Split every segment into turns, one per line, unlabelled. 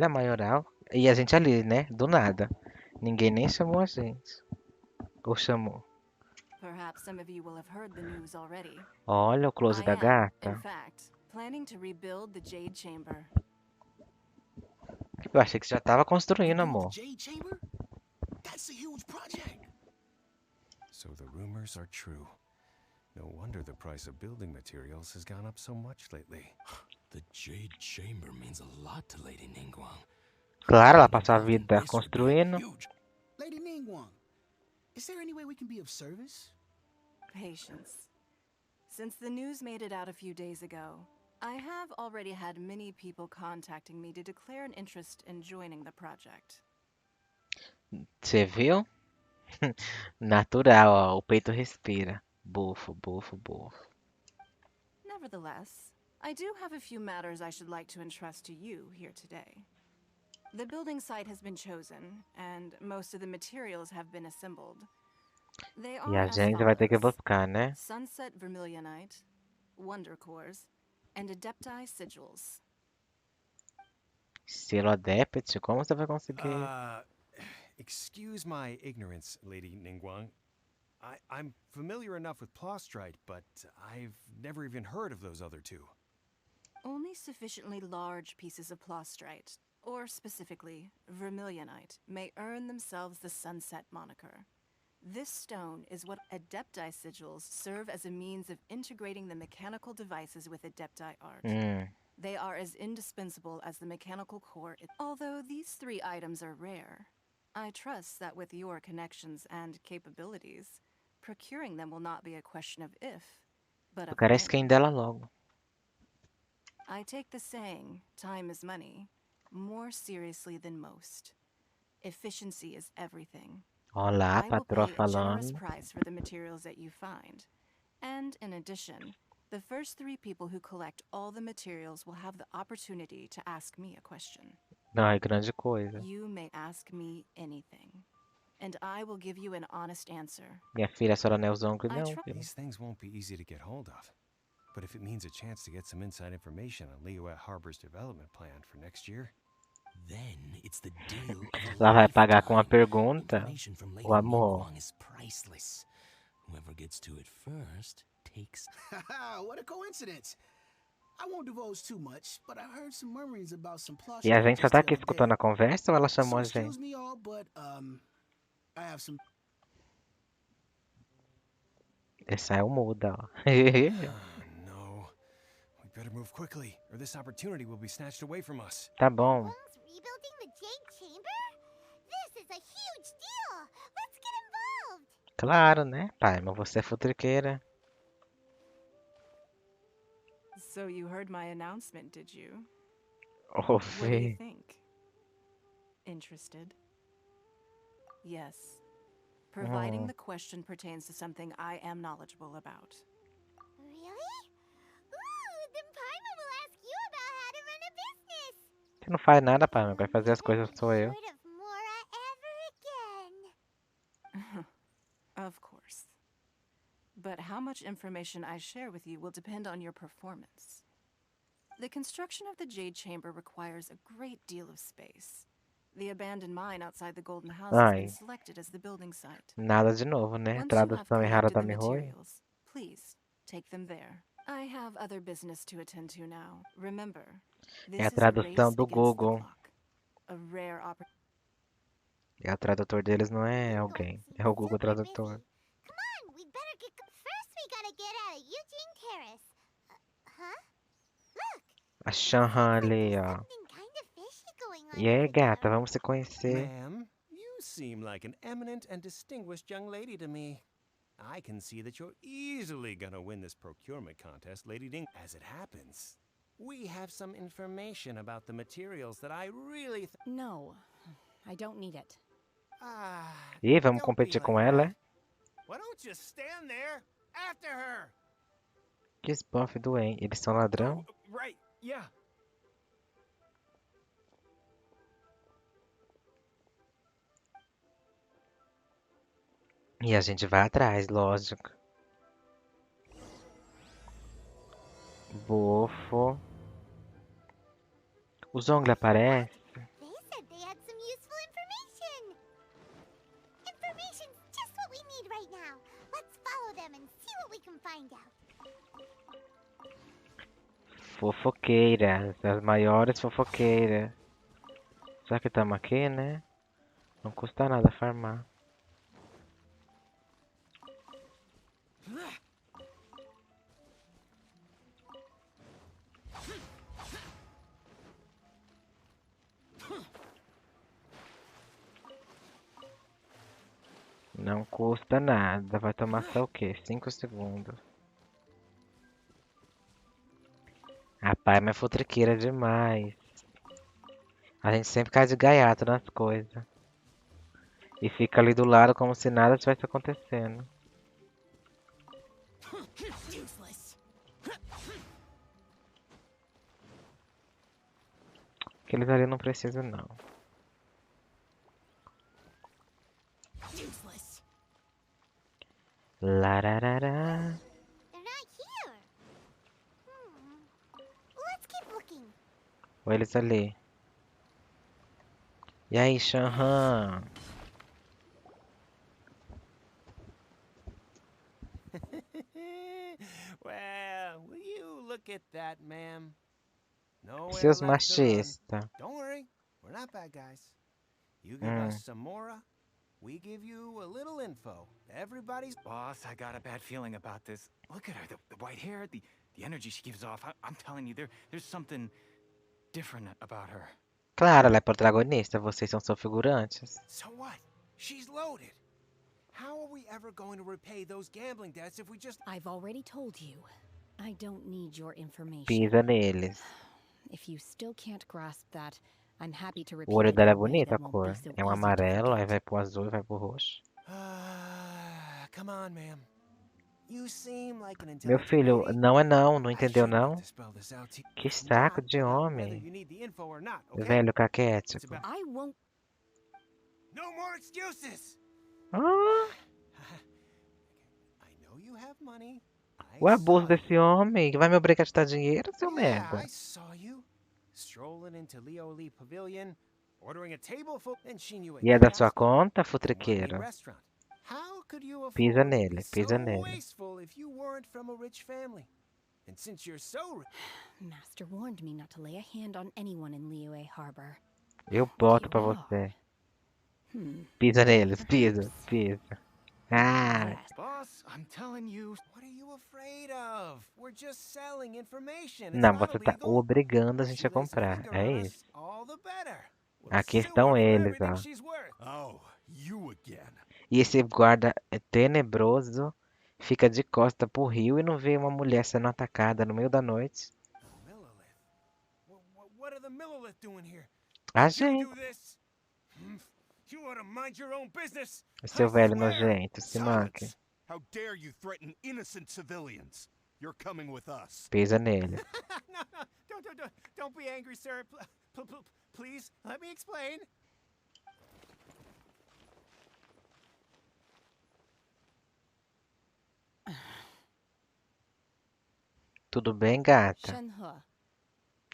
Da maioral. E a gente ali, né? Do nada. Ninguém nem chamou a gente. Ou chamou.
Perhaps some of you will have heard the news already.
Olha o close
I
da
am, in
gata.
fact, planning to rebuild the Jade Chamber.
Eu achei que você já tava construindo,
Rebuild the
amor.
Jade Chamber? That's a huge project.
So the rumors are true. No wonder the price of building materials has gone up so much lately.
The Jade Chamber means a lot to Lady Ningguang.
Claro, ela
Getting
passou a
involved in
vida
this would be
construindo.
huge.
Lady Ningguang, is there any way we can be of service?
Patience. Since the news made it out a few days ago, I have already had many people contacting me to declare an interest in joining the project.
Você viu? Natural, ó. O peito respira. Bufo, bufo, bufo.
Nevertheless, I do have a few matters I should like to entrust to you here today. The building site has been chosen, and most of the materials have been assembled. They
E
are
a
as
gente vai ter que
follows:
buscar, né?
Sunset Vermilionite, Wonder Cores, and Adepti Sigils.
Selo Adept, como você vai conseguir?
Excuse my ignorance, Lady Ningguang. I'm familiar enough with Plostrite, but I've never even heard of those other two.
Only sufficiently large pieces of Plostrite, or specifically Vermilionite, may earn themselves the Sunset moniker. This stone is what Adepti Sigils serve as a means of integrating the mechanical devices with Adepti art. They are as indispensable as the mechanical core. Although these three items are rare, I trust that with your connections and capabilities, procuring them will not be a question of if, but
Eu
of
quero a
when.
skin dela logo.
I take the saying, time is money, more seriously than most. Efficiency is everything.
Olha lá, a
I will
patroa
pay a generous
falando.
price for the materials that you find. And in addition, the first 3 people who collect all the materials will have the opportunity to ask me a question.
Não, é grande coisa.
You may ask me anything, and I will give you an honest answer.
Minha filha, a senhora não é o zongo,
I
não,
try.
viu?
These things won't be easy to get hold of. But if it means a chance to get some inside information on Liyue Harbor's development plan for next year,
Then it's the deal of a
Ela vai pagar com uma
lifetime.
pergunta.
Information from Lady
O amor.
Ningguang is priceless. Whoever gets to it first takes.
Haha, what a coincidence. I won't divulge too much, but I heard some murmurings about some plush
E a gente só
just
tá
the
aqui
other
escutando
day.
a conversa ou ela
So
chamou a
excuse
gente?
me all, but I have some.
Essa é o muda, ó.
no. We better move quickly, or this opportunity will be snatched away from us.
Tá bom.
Ningguang's rebuilding the Jade Chamber? This is a huge deal. Let's get involved.
Claro, né, pai? Mas você é futriqueira.
So you heard my announcement, did you? What do you
Ouvi.
think? Interested? Yes. Providing the question pertains to something I am knowledgeable about.
Really? Ooh, then Paimon will ask you about how to run a business.
Você não faz nada, pai. Quem vai
If
fazer as
only I
coisas
hadn't
sou eu.
heard of Mora ever again.
Of course. But how much information I share with you will depend on your performance. The construction of the Jade Chamber requires a great deal of space. The abandoned mine outside the Golden House has been
Ai,
selected as the building site.
nada de novo, né?
Once you have
Tradução errada
collected
da
the
Mihoi.
materials, please take them there. I have other business to attend to now. Remember,
É a
this is a
tradução
race
do
against the
Google.
clock. A rare opportunity.
E o tradutor deles não é
Ningguang
alguém.
seems
É o Google
super
Tradutor.
busy. Come on, we'd better get. First, we gotta get out of Eugene Terrace. Huh? Look.
A
It
Shanhan
seems like
ali,
there's
ó.
something kind of fishy going on
E aí,
over
gata,
there.
vamos se conhecer.
Ma'am, you seem like an eminent and distinguished young lady to me. I can see that you're easily gonna win this procurement contest, Lady Ding. As it happens, we have some information about the materials that I really
No, I don't need it.
Ih, vamos
don't be
competir com
like
ela,
that.
é?
Why don't you stand there after her?
Que buff doente. Eles são ladrão?
Oh, right, yeah.
E a gente vai atrás, lógico. Bofo. O Zongli aparece?
Let's follow them and see what we can find out.
Fofoqueiras, as maiores fofoqueiras. Já que estamos aqui, né? Não custa nada farmar. Não custa nada. Vai tomar só o quê? 5 segundos. Rapaz, mas futriqueira demais. A gente sempre cai de gaiato nas coisas. E fica ali do lado como se nada estivesse acontecendo.
Useless.
Aqueles ali não precisam, não.
Useless.
Lararará.
They're not here. Let's keep looking.
Ou eles ali. E aí, Shanhan?
Well, will you look at that, ma'am? Nowhere
Seus
left to run.
machistas.
Don't worry, we're not bad guys. You give us some Mora, we give you a little info. Everybody's
Boss, I got a bad feeling about this. Look at her, the white hair, the energy she gives off. I'm telling you, there's something different about her.
Claro, ela é protagonista, vocês são só figurantes.
So what? She's loaded. How are we ever going to repay those gambling debts if we just...
I've already told you. I don't need your information.
Pisa neles.
If you still can't grasp that, I'm happy to
O
repeat
olho
it
dela é
in a way
bonita, a
that won't
cor.
be so
É um
easy to
amarelo, aí
forget.
vai pro azul e vai pro roxo.
Come on, ma'am. You seem like an
Meu
intelligent
filho,
lady.
não é não, não
I
entendeu
shouldn't have
não?
to spell this out to you.
Que
It's
saco
not
de
about whether
homem.
you need the info or not, okay?
Velho
It's
caquético.
about...
I won't.
No more excuses!
Ah,
I know you have money.
o abuso desse homem, que vai me obrigar a te dar dinheiro, seu
Yeah,
merda.
I saw you. Strolling into Leo Lee Pavilion, ordering a table full, and she knew a
E é da sua
castle,
conta,
a lovely
futriqueiro?
restaurant. How could you
Pisa
afford to be
nele, pisa
so
nele.
wasteful if you weren't from a rich family? And since you're so rich,
Master warned me not to lay a hand on anyone in Liyue Harbor.
Eu boto
You
pra
are.
você.
Hmm.
Pisa neles, pisa,
Perhaps.
pisa. Ah,
Yes.
Boss, I'm telling you.
what are you afraid of? We're just selling information. It's
não,
not
você tá
illegal.
obrigando a
If
gente
she
a
lays a
comprar.
finger
É
on us,
isso.
all the better. We'll
Aqui
sue
estão
her for
eles,
everything
ó.
she's worth.
Oh, you again.
E esse guarda é tenebroso fica de costa pro rio e não vê uma mulher sendo atacada no meio da noite.
Millilith. What are the Millilith doing here?
A
Did you
gente,
do this? You ought to mind your own business.
seu
I
velho
swear.
nojento, se manque.
Silence! How dare you threaten innocent civilians? You're coming with us.
Pisa nele.
No, don't be angry, sir. Please, let me explain.
Tudo bem, gata?
Shenhe,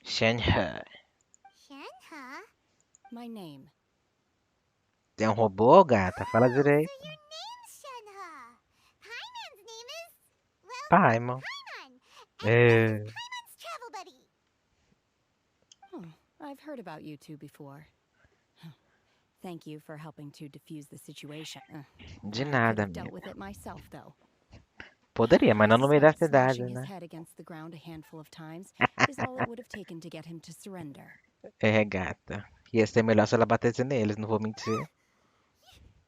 Shenhe.
Shenhe?
my name.
É um robô, gata? Fala
So
direito.
your name's Shenhe. Paimon's name is... Well,
Paimon.
Paimon. And
É.
this is Paimon's travel buddy.
Oh, I've heard about you two before. Thank you for helping to defuse the situation.
De
I could
nada,
have dealt
amigo.
with it myself, though.
Poderia, mas não no meio da
Suspect
cidade,
smashing his
né?
head against the ground a handful of times is all it would have taken to get him to surrender.
É, gata. Ia ser melhor se ela batesse neles, não vou mentir.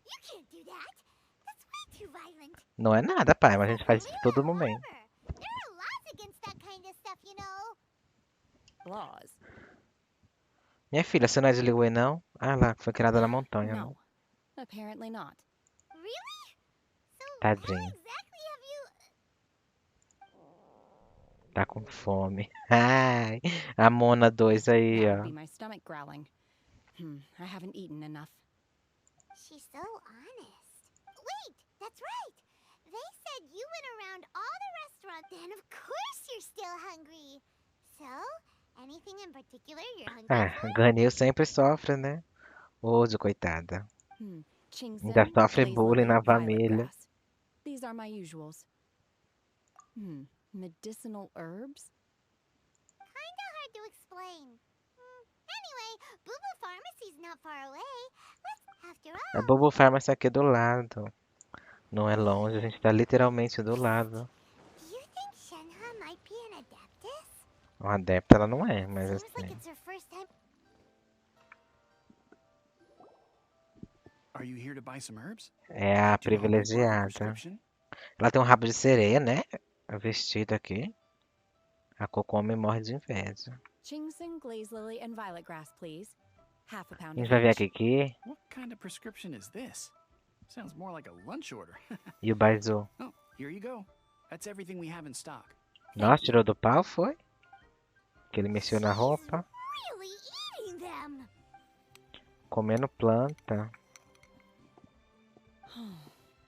You can't do that. That's way too violent.
Não é nada, pai, mas a gente
That's
faz
for
isso todo
Liyue
momento.
Harbor. There are laws against that kind of stuff, you know.
Laws?
Minha filha, você não é de Liyue, não? Ah lá, foi criada na montanha, né?
No, apparently not.
Really? So how
Tadinho.
exactly have you...
Tá com fome. Ai, a Mona 2 aí,
That would
ó.
be my stomach growling. I haven't eaten enough.
She's so honest. Wait, that's right. They said you went around all the restaurants, then of course you're still hungry. So, anything in particular you're hungry
Ah,
for?
Ganil sempre sofre, né? Ô, de coitada.
Ainda
Ainda sofre
Blaze
bullying na
Lily, Violet
família.
Grass. these are my usuals. Medicinal herbs?
Kinda hard to explain. Anyway, Boo Boo Pharmacy's not far away. After
A
all,
Bobo Pharmacy aqui do lado. Não é longe, a gente tá literalmente do lado.
do you think Shenhe might be an adeptus?
Um adepto ela não é, mas
Seems like
assim.
it's her first time.
Are you here to buy some herbs?
É a
Too humble for a
privilegiada.
prescription?
Ela tem um rabo de sereia, né? Vestido aqui. A Cocome morre de inveja.
Ginseng, glaze lily, and violet grass, please. Half a
A
pound
gente
of
vai ver
each.
aqui que.
What kind of prescription is this? Sounds more like a lunch order.
E o Baizu.
Oh, here you go. That's everything we have in stock.
Nossa, tirou do pau, foi? Que ele mexeu na roupa.
Really eating them.
Comendo planta.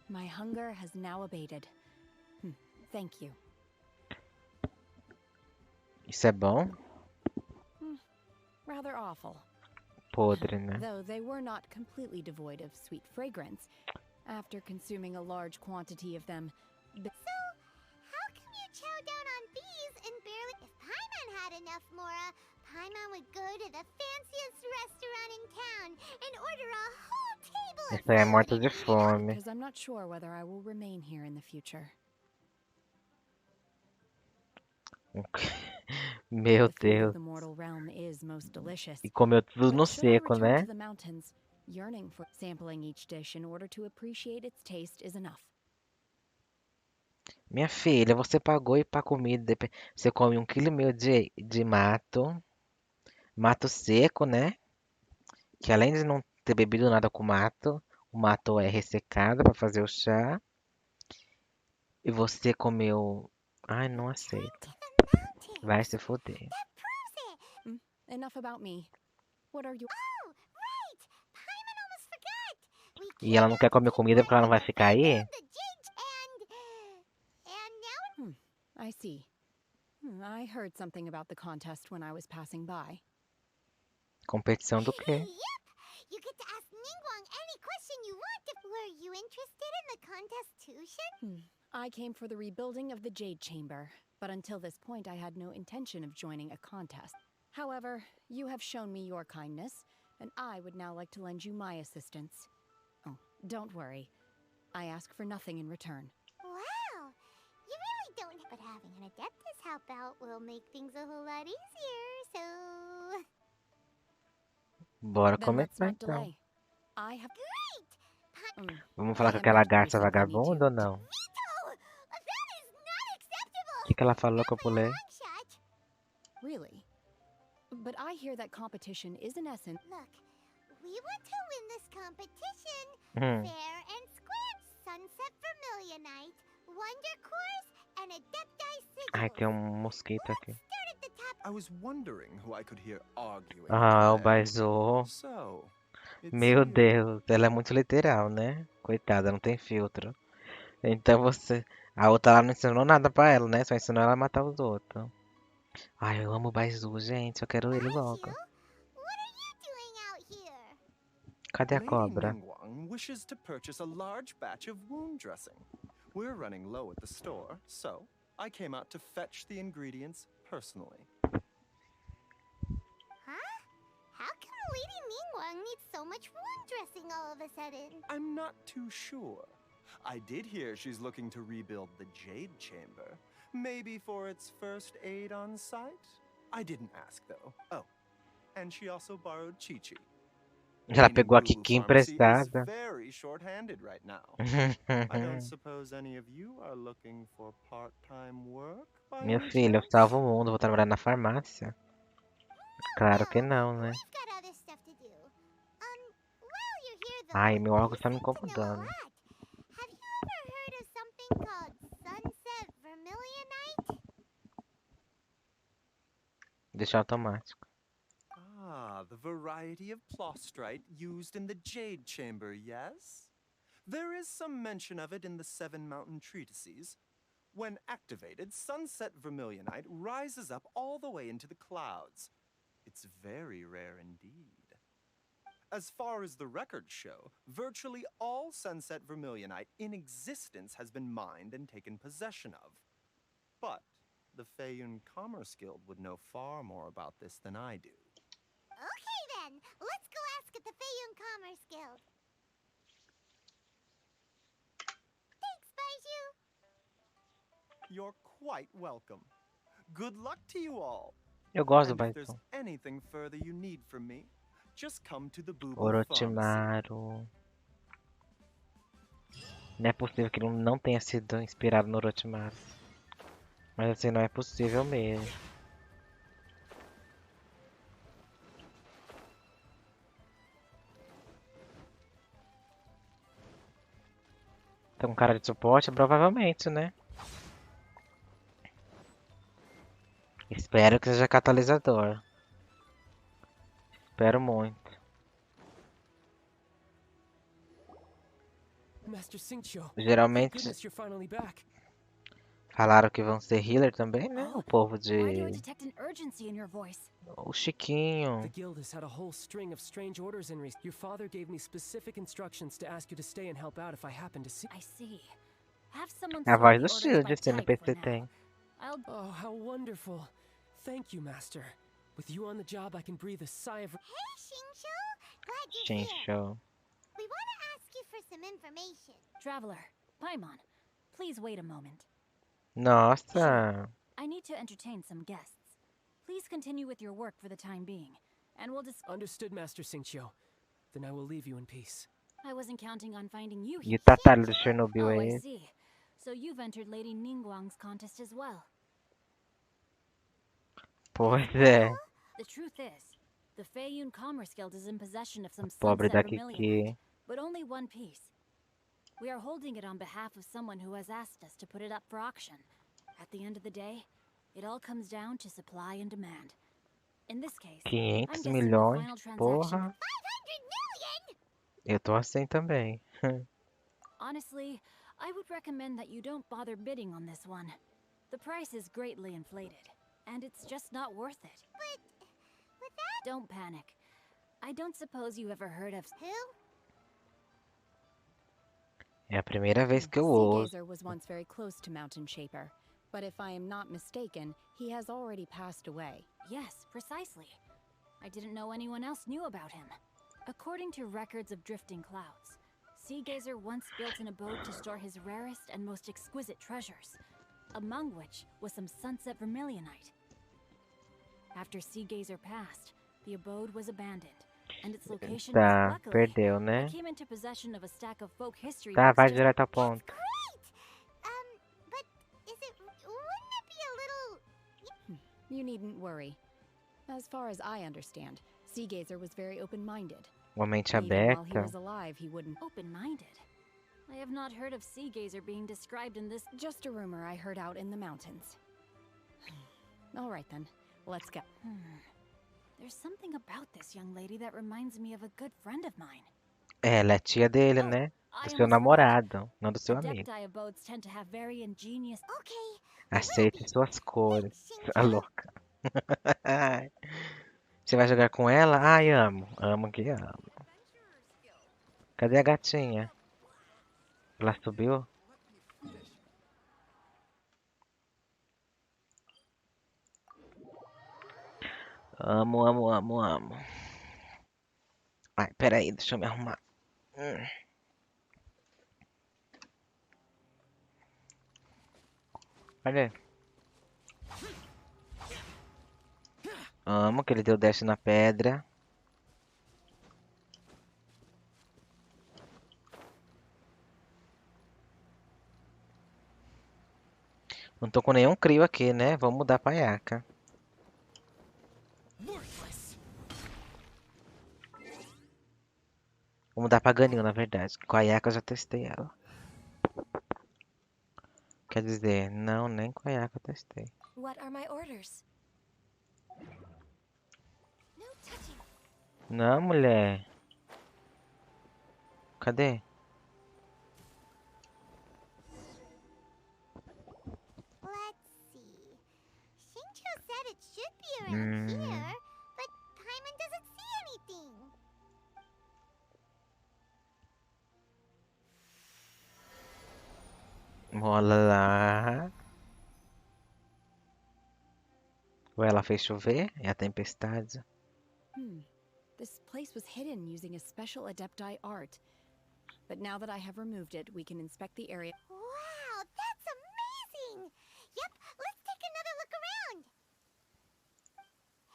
My hunger has now abated. Thank you.
Isso é bom?
Rather awful.
Podre, né?
Though they were not completely devoid of sweet fragrance. After consuming a large quantity of them,
So, how come you chow down on these and barely... If Paimon had enough Mora, Paimon would go to the fanciest restaurant in town and order a whole table of
Isso aí é
food
morta
and
de
eat it up.
fome.
because I'm not sure whether I will remain here in the future.
Meu
The food of
Deus.
the mortal realm is most delicious.
E comeu tudo
But
no
should I
seco,
return
né?
to the mountains, yearning for sampling each dish in order to appreciate its taste is enough.
Minha filha, você pagou e pra comida. Você come 1,5 kg de mato. Mato seco, né? Que além de não ter bebido nada com mato, o mato é ressecado pra fazer o chá. E você comeu. Ai, não aceito.
The mountains.
Vai se foder.
That proves it.
Enough about me. What are you?
Oh, right. Paimon almost forgot. We
E ela não quer comer comida porque ela não vai ficar aí?
the Jade and now
I see. I heard something about the contest when I was passing by.
Competição do quê?
Yep. You get to ask Ningguang any question you want. Were you interested in the contest too, Shen?
I came for the rebuilding of the Jade Chamber, but until this point I had no intention of joining a contest. However, you have shown me your kindness, and I would now like to lend you my assistance. Oh, don't worry. I ask for nothing in return.
Wow. You really don't. But having an adeptus help out will make things a whole lot easier, so...
Bora
Then let's
começar
not
então.
delay. I have...
Great!
Vamos falar
I
com
am
aquela
not
garça
making any
vagabunda ou não?
Veto! That is not acceptable!
O que ela falou que eu pulei?
Long shot.
Really? But I hear that competition is in essence...
Look, we want to win this competition
Hum.
fair and square. Sunset Vermilionite, Wonder Course, and Adepti Sigil.
Ai, tem mosquito aqui.
Start at the top.
I was wondering who I could hear arguing.
Ah, o
there.
Baizu.
So, it's
Meu
you.
Deus, ela é muito literal, né? Coitada, não tem filtro. Então você. A outra lá não ensinou nada pra ela, né? Só ensinou ela a matar os outros. Ai, eu amo o Baizu, gente. Eu quero ele logo.
What are you doing out here?
Cadê a
Lady
cobra?
Ningguang wishes to purchase a large batch of wound dressing. We're running low at the store, so I came out to fetch the ingredients personally.
Huh? How come Lady Ningguang needs so much wound dressing all of a sudden?
I'm not too sure. I did hear she's looking to rebuild the Jade Chamber. Maybe for its first aid on site? I didn't ask, though. Oh, and she also borrowed Chi-Chi.
Ela
Meaning
pegou a
Boo
Kiki
Pharmacy is
emprestada.
very short-handed right now. I don't suppose any of you are looking for part-time work, by
Meu
any
filho, eu
chance?
salvo o mundo, vou trabalhar na farmácia. Claro que não, né?
We've got other stuff to do. While you're here, though,
Ai, meu
you
órgão tá me
seem to know a
incomodando.
lot. Have you ever heard of something called Sunset Vermilionite?
Deixa automático.
Ah, the variety of plostrite used in the Jade Chamber, yes? There is some mention of it in the Seven Mountain Treatises. When activated, Sunset Vermilionite rises up all the way into the clouds. It's very rare indeed. As far as the records show, virtually all Sunset Vermilionite in existence has been mined and taken possession of. But the Feiyun Commerce Guild would know far more about this than I do.
Okay then, let's go ask at the Feiyun Commerce Guild. Thanks, Baiju.
You're quite welcome. Good luck to you all.
Eu gosto do
And if there's
Baito.
anything further you need from me, just come to the Boo Boo Pharmacy.
Orochimaru. Não é possível que ele não tenha sido inspirado no Orochimaru. Mas assim, não é possível mesmo. Tá com cara de suporte? Provavelmente, né? Espero que seja catalisador. Espero muito.
Master Xingqiu, thank
Geralmente
goodness you're finally back.
falaram que vão ser healer também, né? O povo
Why do I
de...
detect an urgency in your voice?
O Chiquinho.
The guild has had a whole string of strange orders in recent. Your father gave me specific instructions to ask you to stay and help out if I happen to see.
I see. Have someone
A
sort
voz
the
do
orders
Shield
by
esse
type for
NPC
now.
tem.
I'll
Oh, how wonderful. Thank you, Master. With you on the job, I can breathe a sigh of...
Hey, Xingqiu. Glad you're
Shin
here.
Show.
We want to ask you for some information.
Traveler, Paimon, please wait a moment.
Nossa.
I need to entertain some guests. Please continue with your work for the time being, and we'll discuss.
Understood, Master Xingqiu. Then I will leave you in peace.
I wasn't counting on finding you
E
here.
o Tatalho do Chernobyl
Oh,
é
I
esse.
see. So you've entered Lady Ningguang's contest as well.
Pois é.
The truth is, the Feiyun Commerce Guild is in possession of some
Pobre
sunset
da
vermilionite,
Kiki.
but only one piece. We are holding it on behalf of someone who has asked us to put it up for auction. At the end of the day, it all comes down to supply and demand. In this case, I'm
500
guessing the
milhões.
final transaction.
Porra.
500 million?
Eu tô assim também.
Honestly, I would recommend that you don't bother bidding on this one. The price is greatly inflated, and it's just not worth it.
But with that...
Don't panic. I don't suppose you ever heard of...
Who?
É a primeira vez que eu ouço.
Seagazer was once very close to Mountain Shaper, but if I am not mistaken, he has already passed away. Yes, precisely. I didn't know anyone else knew about him. According to records of drifting clouds, Seagazer once built an abode to store his rarest and most exquisite treasures, among which was some sunset vermilionite. After Seagazer passed, the abode was abandoned, and its location was
Tá,
luckily...
perdeu,
I
né?
came into possession of a stack of folk history
Tá,
books
vai
just...
direto ao ponto.
Great! But is it... Wouldn't it be a little...
You needn't worry. As far as I understand, Seagazer was very open-minded.
Uma mente
Even while he
aberta.
was alive, he wouldn't... Open-minded? I have not heard of Seagazer being described in this... Just a rumor I heard out in the mountains. All right then, let's go. There's something about this young lady that reminds me of a good friend of mine.
É, ela é tia dele, né?
I
Do seu
almost forgot.
namorado, não do seu amigo.
Adepti abodes tend to have very ingenious...
Okay.
Aceite suas cores.
Xingqiu.
Tá louca. Você vai jogar com ela? Ai, amo. Amo que amo. Cadê a gatinha? Ela subiu? Amo, amo, amo, amo. Ai, peraí, deixa eu me arrumar. Cadê? Amo que ele deu dash na pedra. Não tô com nenhum crio aqui, né? Vamos mudar pra Yaka. Vou mudar pra Ganinho, na verdade. Com a Yaka eu já testei ela. Quer dizer, não, nem com a Yaka eu testei.
What are my orders?
No touching.
Não, mulher. Cadê?
Let's see. Xingqiu said it should be around here, but Paimon doesn't see anything.
Mola lá. Ou ela fez chover? É a tempestade.
This place was hidden using a special Adepti art. But now that I have removed it, we can inspect the area.
Wow, that's amazing! Yep, let's take another look around.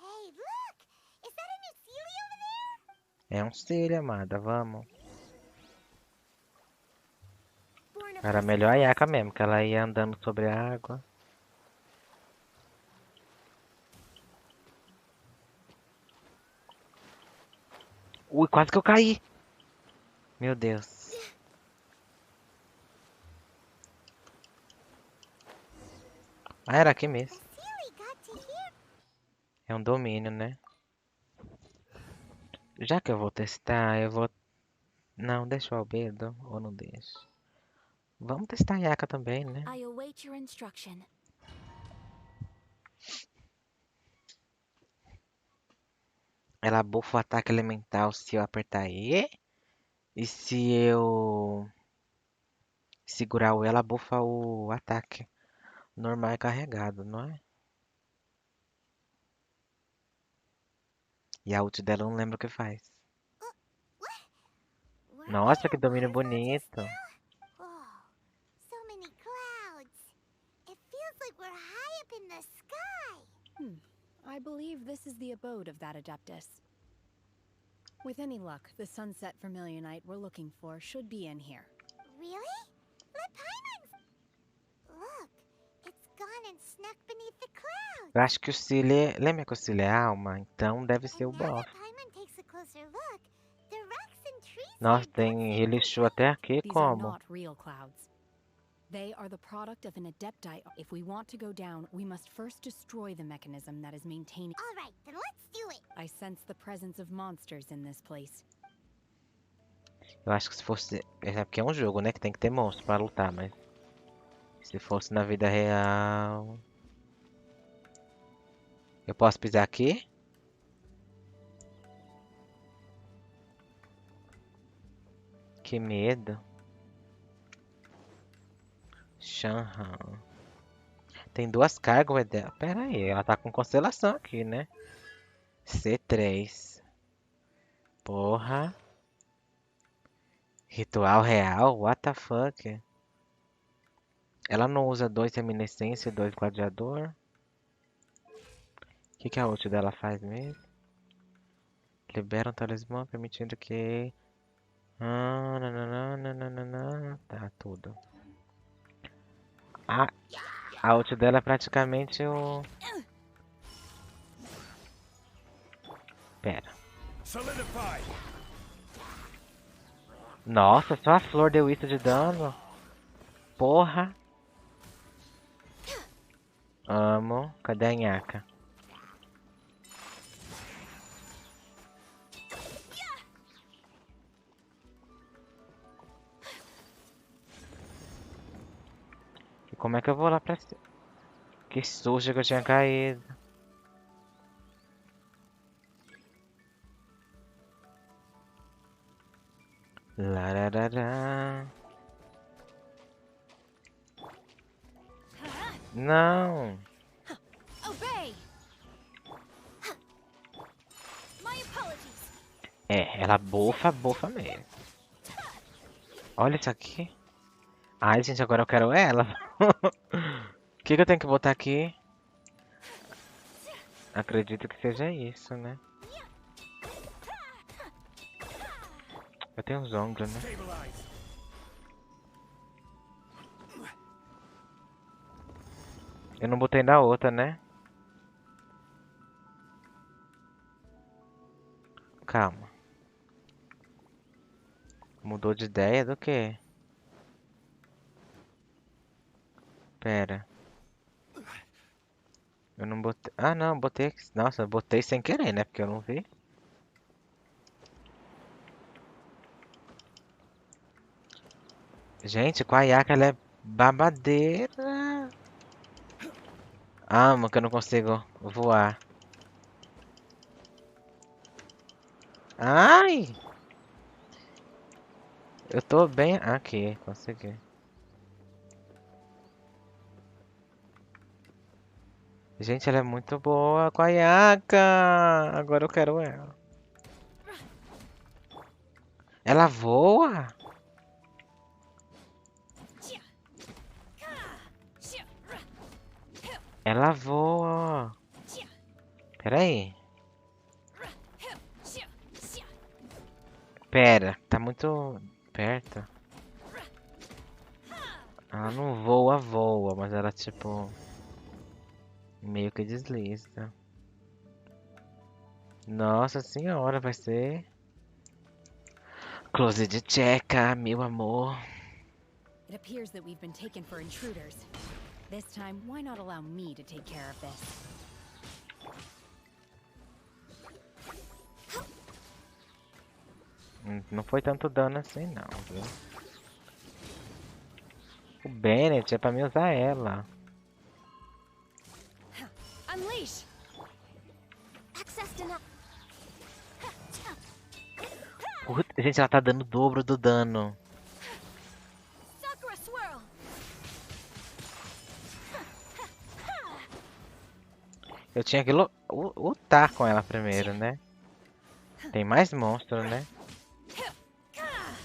Hey, look! Is that a new Celia over there?
É um cílio, amada. Vamos.
Born of
Era
her
melhor a
success.
Yaka mesmo, que ela ia andando sobre a água. Ui, quase que eu caí. Meu Deus. Ah, era aqui
A
mesmo.
Celia got to hear.
É um domínio, né? Já que eu vou testar, eu vou... Não, deixa o Albedo. Ou não deixa. Vamos testar a Yaka também, né?
I await your instruction.
Ela bufa o ataque elemental se eu apertar E. E se eu segurar o E, ela bufa o ataque normal e carregado, não é? E a ult dela eu não lembro o que faz.
We're
Nossa,
at
que
a
domínio
waterfall just
bonito.
now? Oh, so many clouds. It feels like we're high up in the sky.
I believe this is the abode of that Adeptus. With any luck, the sunset Vermilionite we're looking for should be in here.
Really? Let Paimon... Look, it's gone and snuck beneath the clouds.
Eu acho que o Cile... Lembra que o Cile é alma? Então deve ser o
And now
boss.
that Paimon takes a closer look, the rocks and trees
Nossa,
here don't
tem
seem
Relishu até aqui,
These are
como?
not real clouds. They are the product of an Adepti. If we want to go down, we must first destroy the mechanism that is maintaining.
All right, then let's do it.
I sense the presence of monsters in this place.
Eu acho que se fosse... É porque é um jogo, né? Que tem que ter monstro pra lutar, mas... Se fosse na vida real... Eu posso pisar aqui? Que medo. Shanhan. Tem duas cargas, ué, dela. Pera aí, ela tá com constelação aqui, né? C3. Porra. Ritual real? What the fuck? Ela não usa 2 reminiscência e 2 gladiador? O que a ult dela faz mesmo? Libera um talismã permitindo que... nananana. Tá, tudo. A ult dela é praticamente o... Pera. Nossa, só a flor deu isso de dano? Porra. Amo. Cadê a nhaca? E como é que eu vou lá pra cima? Que susto que eu tinha caído. Lararará. Não.
Obey. My apologies.
É, ela bufa mesmo. Olha isso aqui. Ai, gente, agora eu quero ela. O que eu tenho que botar aqui? Acredito que seja isso, né? Eu tenho uns ombros, né? Eu não botei na outra, né? Calma. Mudou de ideia do quê? Pera. Eu não botei... Ah, não, botei... Nossa, eu botei sem querer, né? Porque eu não vi. Gente, com a Yaka ela é babadeira. Amo que eu não consigo voar. Ai! Eu tô bem... Aqui, consegui. Gente, ela é muito boa com a Yaka. Agora eu quero ela. Ela voa? Ela voa. Pera aí. Pera, tá muito perto. Ela não voa, voa, mas ela tipo meio que desliza. Nossa senhora, vai ser close de tcheca, meu amor.
It appears that we've been taken for intruders. This time, why not allow me to take care of this?
Não foi tanto dano assim não, viu? O Bennett é pra mim usar ela.
Unleash! Access denied.
Puta, gente, ela tá dando o dobro do dano.
Sakura swirl!
Eu tinha que lutar com ela primeiro, né? Tem mais monstro, né?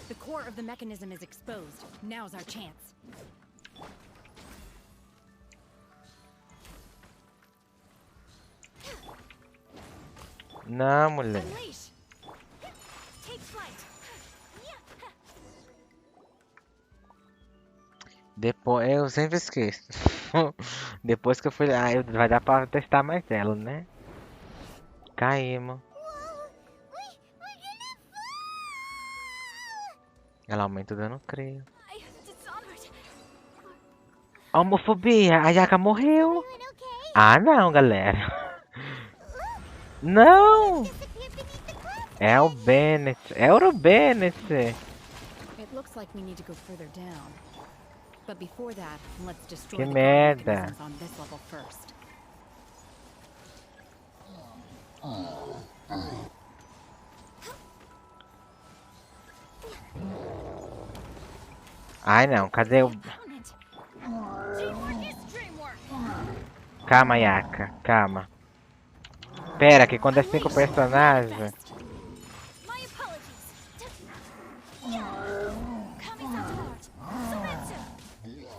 The core of the mechanism is exposed. Now's our chance.
Não, mulher.
Unleash! Take flight!
Depois, eu sempre esqueço. Depois que eu fui lá, vai dar pra testar mais ela, né? Caímos. Ela aumenta o dano, creio. Homofobia, a Yaka morreu. Ah, não, galera. Não! É o Bennett. É o Bennett.
It looks like we need to go further down. But before that, let's destroy
Que
the
merda.
mechanisms on this level first.
Ai, não. Cadê o... Calma, Yaka. Calma. Pera, que quando é 5 personagens...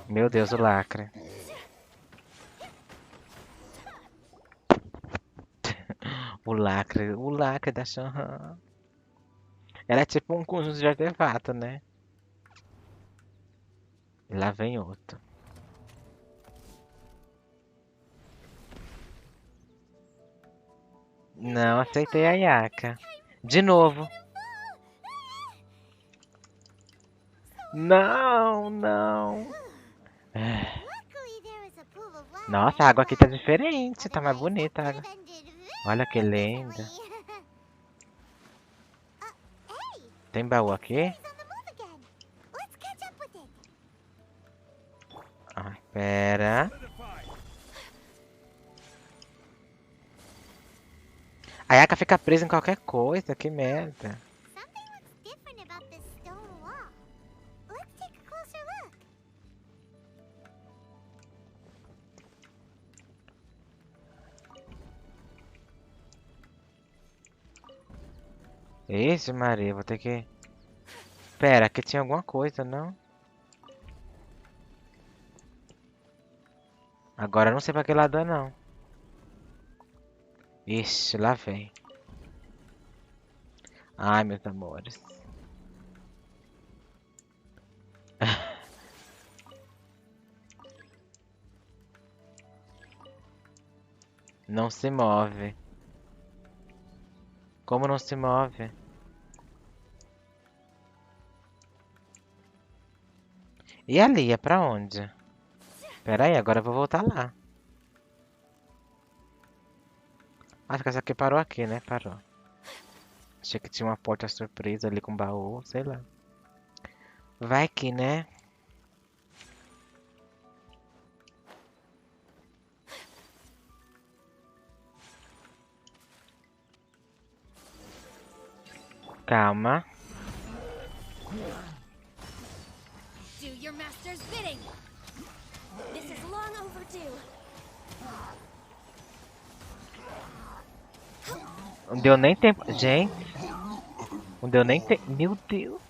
Meu Deus, o lacre. O lacre da Shanhan. Ela é tipo um conjunto de artefato, né? E lá vem outro. Não aceitei a Yaka. De novo. Não, não. Nossa, a água aqui tá diferente. Tá mais bonita a água. Olha que linda. Tem baú aqui? Ah, pera. A Yaka fica presa em qualquer coisa, que merda. Ixi, Maria, vou ter que... Pera, aqui tinha alguma coisa, não? Agora eu não sei pra que lado é, não. Ixi, lá vem. Ai, meus amores. Não se move. Como não se move? E ali, é pra onde? Pera aí, agora eu vou voltar lá. Acho que essa aqui parou aqui, né? Parou. Achei que tinha uma porta surpresa ali com baú, sei lá. Vai aqui, né? Calma.
Do your master's bidding. This is long overdue.
Não deu nem tempo. Gente, não deu nem tempo. Meu Deus.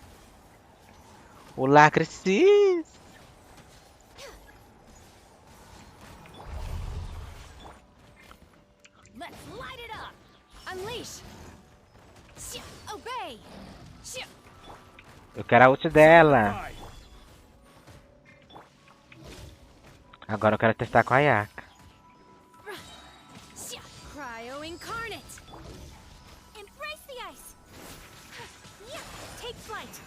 O lacre cis.
Let's light it up! Unleash! Obey!
Eu quero a ult dela. Agora eu quero testar com a Yaka.
Cryo incarnate! Embrace the ice! Take flight!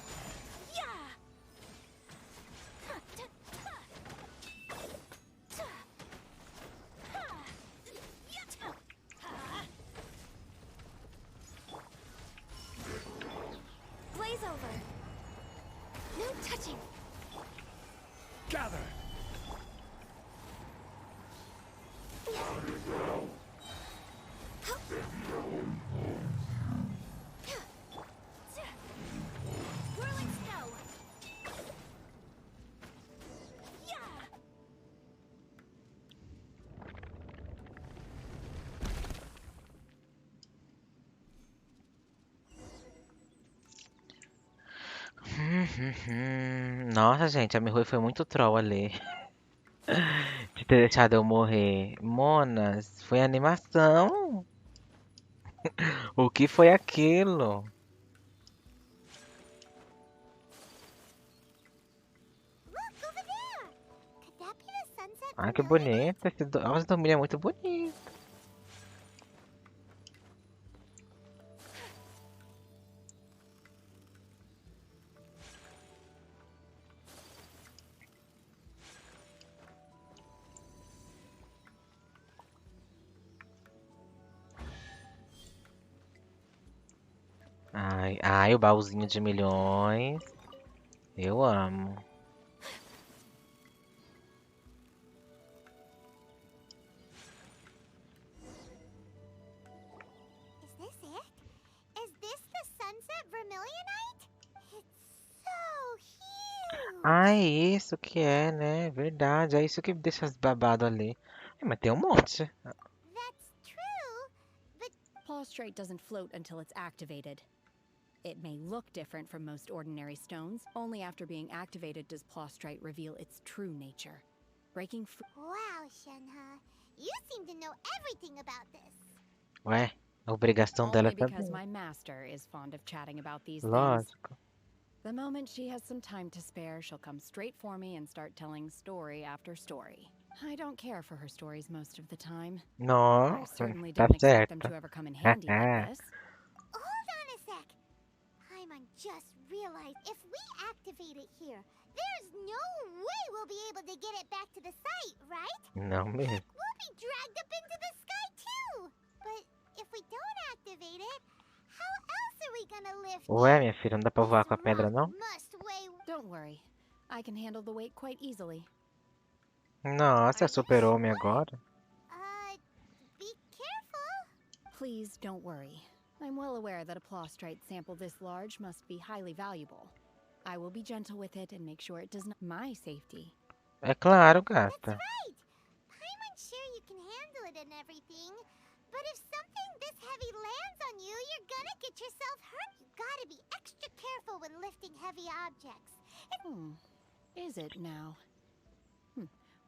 Blaze over! No touching!
Gather!
Whirling snow!
Nossa, gente, a Mihui foi muito troll ali. De ter deixado eu morrer. Monas, foi animação. O que foi aquilo?
Look over there! Could that be the sunset
Ai, que
vermilion?
bonito. Esse domínio é muito bonito. Ai, o baúzinho de milhões. Eu amo.
Is this it? Is this the sunset vermilionite? It's so huge!
Ai, isso que é, né? Verdade. É isso que deixa as babado ali. Mas tem um monte.
That's true, but
Plaustrate doesn't float until it's activated. It may look different from most ordinary stones. Only after being activated does Plaustrate reveal its true nature. Breaking free.
wow, Shenhe, you seem to know everything about this.
Ué, a obrigação dela é
Only because
saber.
my master is fond of chatting about these things.
Lógico.
The moment she has some time to spare, she'll come straight for me and start telling story after story. I don't care for her stories most of the time. I
Nossa,
certainly
tá
don't expect them
certo.
to ever come in handy like this.
Hold on a sec. Paimon just realized if we activate it here, there's no way we'll be able to get it back to the site, right?
Não mesmo.
We'll be dragged up into the sky too. But if we don't activate it, how else are we gonna lift
Ué,
it?
minha filha, não dá pra voar com a
This
pedra,
rock
não?
must weigh.
Don't worry. I can handle the weight quite easily.
Nossa, é super-homem agora.
Be careful.
Please don't worry. I'm well aware that a plaustrite sample this large must be highly valuable. I will be gentle with it and make sure it does not my safety.
É claro,
That's
gata.
right. Paimon's sure you can handle it and everything. But if something this heavy lands on you, you're gonna get yourself hurt. You gotta be extra careful when lifting heavy objects.
Is it now?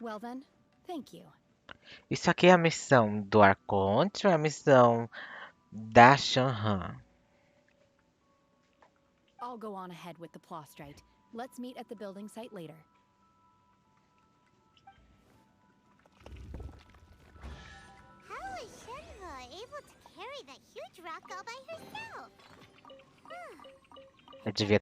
Well then, thank you.
Isso aqui é a missão do Arconte ou é a missão da Shanhan?
I'll go on ahead with the plaustrite. Let's meet at the building site later.
How was Shenhe able to carry that huge rock all by herself?
Eu devia